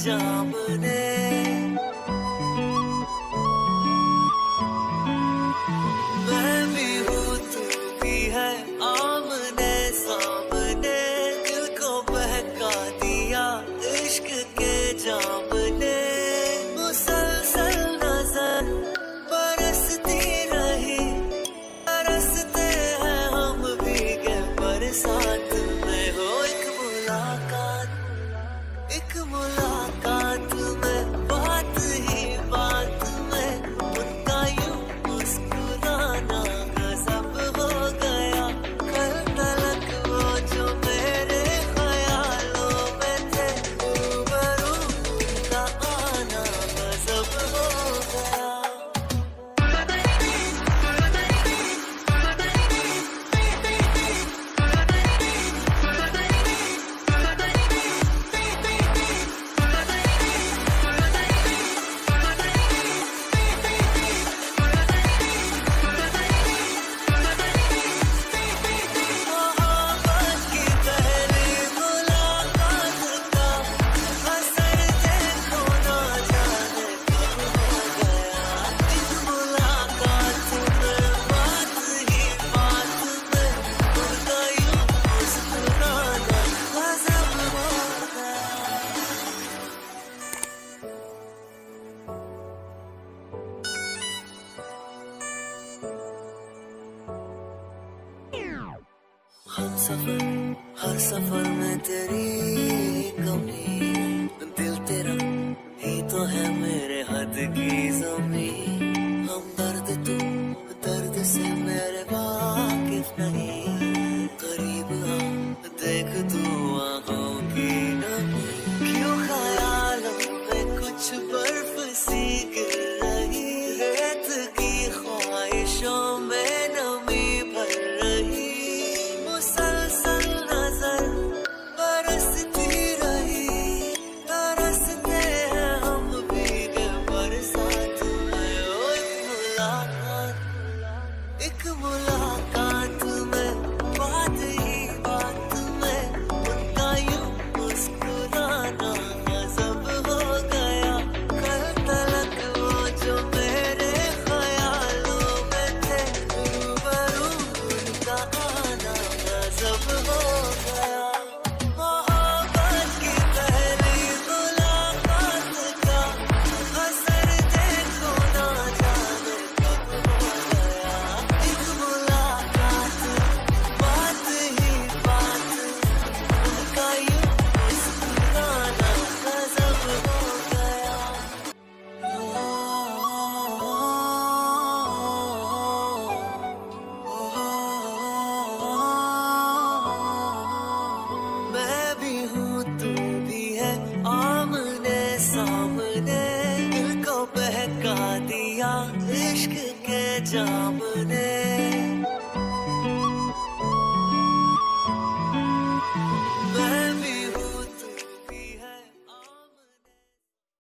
जाम ने मैं भी हूँ तू भी है आमने सामने दिल को बहका दिया इश्क के जाम ने मुसलसल नजर बरसती रही बरसते हैं हम भीगे बरसात में हो एक मुलाकात में बात ही बात में उनका यूं मुस्कुराना गजब हो गया कल तलक वो जो मेरे ख्यालों में थे रूबरू उनका आना गजब हो गया हर सफर में तेरी कमी दिल तेरा ही तो है मेरे हद की ज़मीं हम दर्द से मेरे वाकिफ नहीं करीब आ देख तू आँखों की नमी क्यों ख्यालों में कुछ बर्फ सी गिर रही रेत की ख्वाहिशों में नमी भर रही इश्क के जाम ने